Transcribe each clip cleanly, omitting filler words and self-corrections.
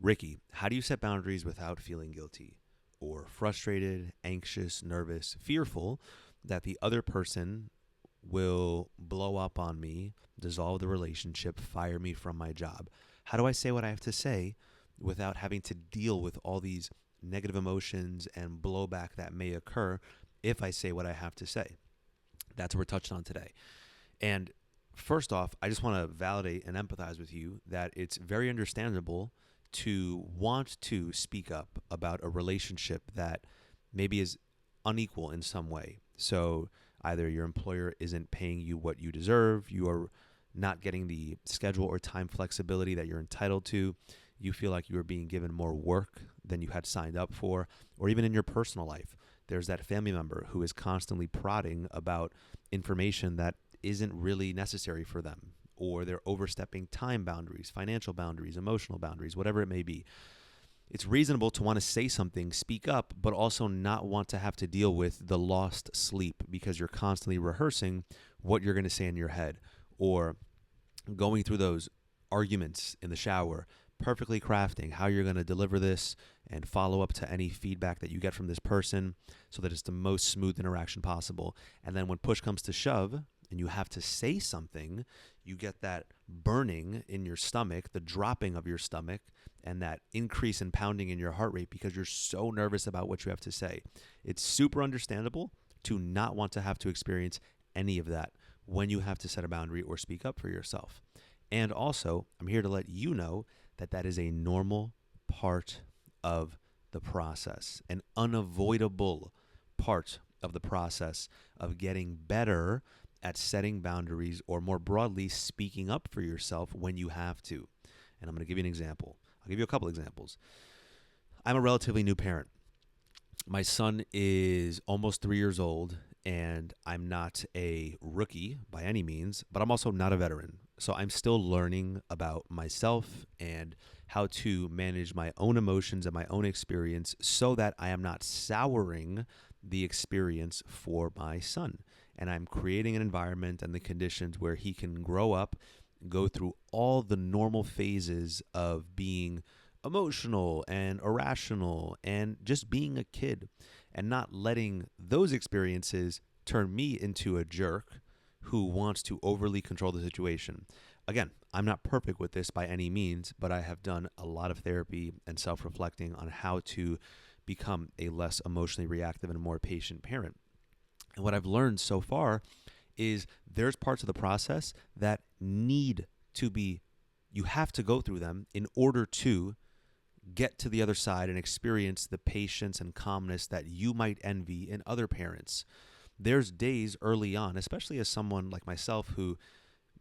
Ricky, how do you set boundaries without feeling guilty or frustrated, anxious, nervous, fearful that the other person will blow up on me, dissolve the relationship, fire me from my job? How do I say what I have to say without having to deal with all these negative emotions and blowback that may occur if I say what I have to say? That's what we're touching on today. And first off, I just want to validate and empathize with you that it's very understandable to want to speak up about a relationship that maybe is unequal in some way. So either your employer isn't paying you what you deserve, you are not getting the schedule or time flexibility that you're entitled to, you feel like you are being given more work than you had signed up for, or even in your personal life, there's that family member who is constantly prodding about information that isn't really necessary for them, or they're overstepping time boundaries, financial boundaries, emotional boundaries, whatever it may be. It's reasonable to want to say something, speak up, but also not want to have to deal with the lost sleep because you're constantly rehearsing what you're going to say in your head, or going through those arguments in the shower, perfectly crafting how you're going to deliver this and follow up to any feedback that you get from this person so that it's the most smooth interaction possible. And then when push comes to shove and you have to say something, you get that burning in your stomach, the dropping of your stomach, and that increase in pounding in your heart rate because you're so nervous about what you have to say. It's super understandable to not want to have to experience any of that when you have to set a boundary or speak up for yourself. And also, I'm here to let you know that that is a normal part of the process, an unavoidable part of the process of getting better at setting boundaries, or more broadly, speaking up for yourself when you have to. And I'm going to give you an example. I'll give you a couple examples. I'm a relatively new parent. My son is almost 3 years old, and I'm not a rookie by any means, but I'm also not a veteran. So I'm still learning about myself and how to manage my own emotions and my own experience so that I am not souring the experience for my son. And I'm creating an environment and the conditions where he can grow up, go through all the normal phases of being emotional and irrational and just being a kid, and not letting those experiences turn me into a jerk who wants to overly control the situation. Again, I'm not perfect with this by any means, but I have done a lot of therapy and self-reflecting on how to become a less emotionally reactive and more patient parent. And what I've learned so far is there's parts of the process that need to be, you have to go through them in order to get to the other side and experience the patience and calmness that you might envy in other parents. There's days early on, especially as someone like myself who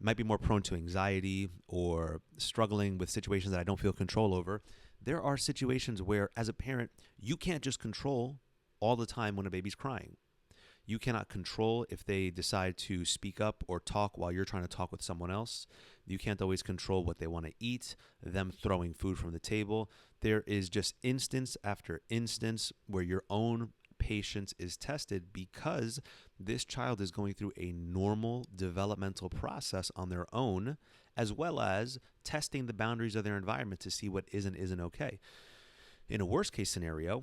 might be more prone to anxiety or struggling with situations that I don't feel control over. There are situations where, as a parent, you can't just control all the time when a baby's crying. You cannot control if they decide to speak up or talk while you're trying to talk with someone else. You can't always control what they want to eat, them throwing food from the table. There is just instance after instance where your own patience is tested because this child is going through a normal developmental process on their own, as well as testing the boundaries of their environment to see what is and isn't okay. In a worst case scenario,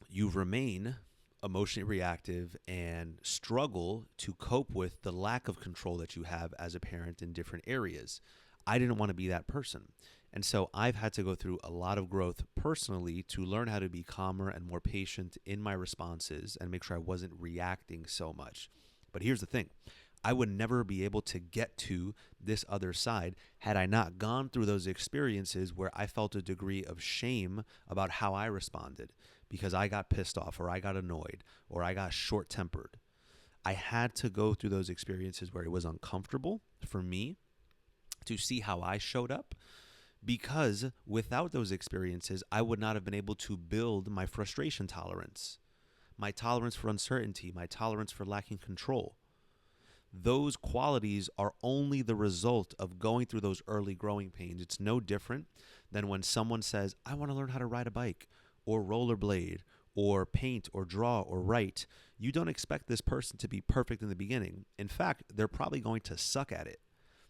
you remain emotionally reactive and struggle to cope with the lack of control that you have as a parent in different areas. I didn't want to be that person. And so I've had to go through a lot of growth personally to learn how to be calmer and more patient in my responses and make sure I wasn't reacting so much. But here's the thing. I would never be able to get to this other side had I not gone through those experiences where I felt a degree of shame about how I responded because I got pissed off or I got annoyed or I got short-tempered. I had to go through those experiences where it was uncomfortable for me to see how I showed up, because without those experiences, I would not have been able to build my frustration tolerance, my tolerance for uncertainty, my tolerance for lacking control. Those qualities are only the result of going through those early growing pains. It's no different than when someone says, I want to learn how to ride a bike or rollerblade or paint or draw or write. You don't expect this person to be perfect in the beginning. In fact, they're probably going to suck at it.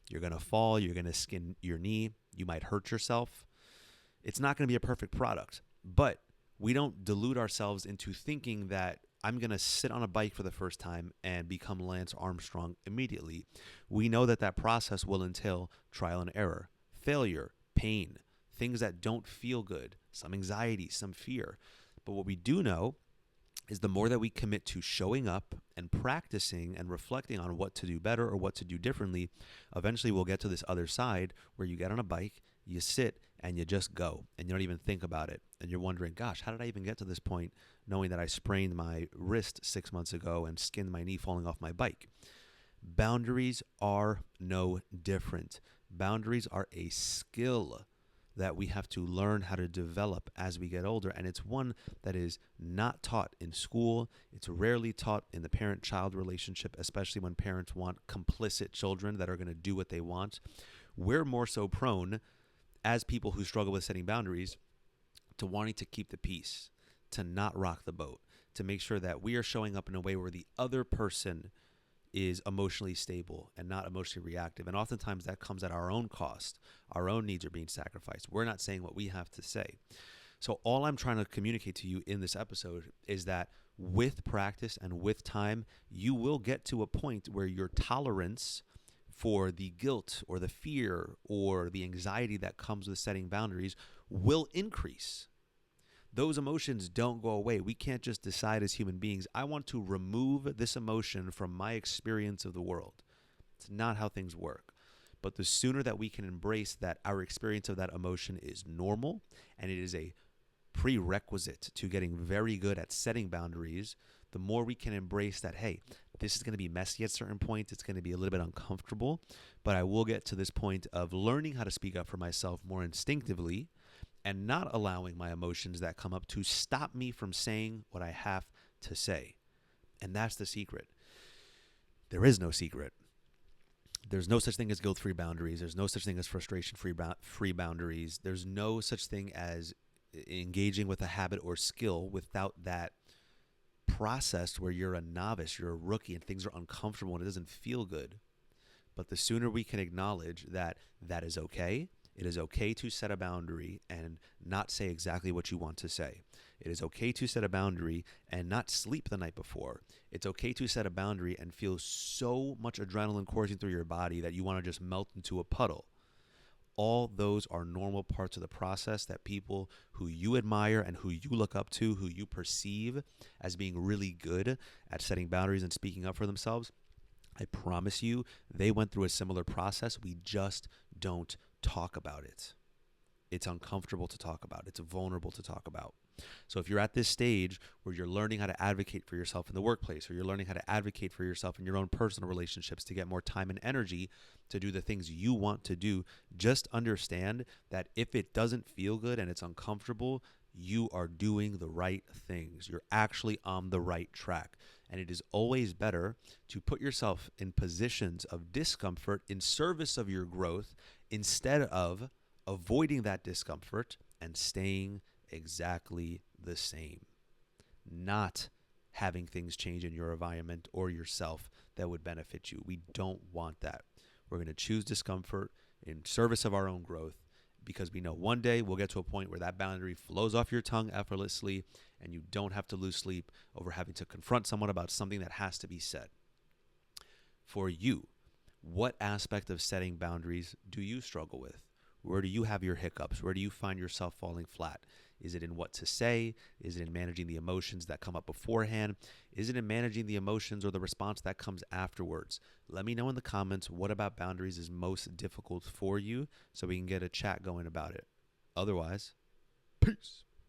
You're going to fall, you're going to skin your knee, you might hurt yourself. It's not going to be a perfect product, but we don't delude ourselves into thinking that I'm going to sit on a bike for the first time and become Lance Armstrong immediately. We know that that process will entail trial and error, failure, pain, things that don't feel good, some anxiety, some fear. But what we do know is the more that we commit to showing up and practicing and reflecting on what to do better or what to do differently, eventually we'll get to this other side where you get on a bike, you sit, and you just go, and you don't even think about it. And you're wondering, gosh, how did I even get to this point, knowing that I sprained my wrist 6 months ago and skinned my knee falling off my bike? Boundaries are no different. Boundaries are a skill that we have to learn how to develop as we get older. And it's one that is not taught in school. It's rarely taught in the parent-child relationship, especially when parents want complicit children that are going to do what they want. We're more so prone, as people who struggle with setting boundaries, to wanting to keep the peace, to not rock the boat, to make sure that we are showing up in a way where the other person is emotionally stable and not emotionally reactive. And oftentimes that comes at our own cost. Our own needs are being sacrificed. We're not saying what we have to say. So all I'm trying to communicate to you in this episode is that with practice and with time, you will get to a point where your tolerance for the guilt or the fear or the anxiety that comes with setting boundaries will increase. Those emotions don't go away. We can't just decide as human beings, I want to remove this emotion from my experience of the world. It's not how things work. But the sooner that we can embrace that our experience of that emotion is normal and it is a prerequisite to getting very good at setting boundaries, the more we can embrace that, hey, this is going to be messy at certain points. It's going to be a little bit uncomfortable, but I will get to this point of learning how to speak up for myself more instinctively and not allowing my emotions that come up to stop me from saying what I have to say. And that's the secret. There is no secret. There's no such thing as guilt-free boundaries. There's no such thing as frustration-free boundaries. There's no such thing as engaging with a habit or skill without that process where you're a novice, you're a rookie, and things are uncomfortable and it doesn't feel good. But the sooner we can acknowledge that that is okay, it is okay to set a boundary and not say exactly what you want to say. It is okay to set a boundary and not sleep the night before. It's okay to set a boundary and feel so much adrenaline coursing through your body that you want to just melt into a puddle. All those are normal parts of the process that people who you admire and who you look up to, who you perceive as being really good at setting boundaries and speaking up for themselves, I promise you, they went through a similar process. We just don't talk about it. It's uncomfortable to talk about. It's vulnerable to talk about. So if you're at this stage where you're learning how to advocate for yourself in the workplace, or you're learning how to advocate for yourself in your own personal relationships to get more time and energy to do the things you want to do, just understand that if it doesn't feel good and it's uncomfortable, you are doing the right things. You're actually on the right track. And it is always better to put yourself in positions of discomfort in service of your growth instead of avoiding that discomfort and staying exactly the same. Not having things change in your environment or yourself that would benefit you. We don't want that. We're going to choose discomfort in service of our own growth because we know one day we'll get to a point where that boundary flows off your tongue effortlessly and you don't have to lose sleep over having to confront someone about something that has to be said. For you, what aspect of setting boundaries do you struggle with? Where do you have your hiccups? Where do you find yourself falling flat? Is it in what to say? Is it in managing the emotions that come up beforehand? Is it in managing the emotions or the response that comes afterwards? Let me know in the comments what about boundaries is most difficult for you so we can get a chat going about it. Otherwise, peace.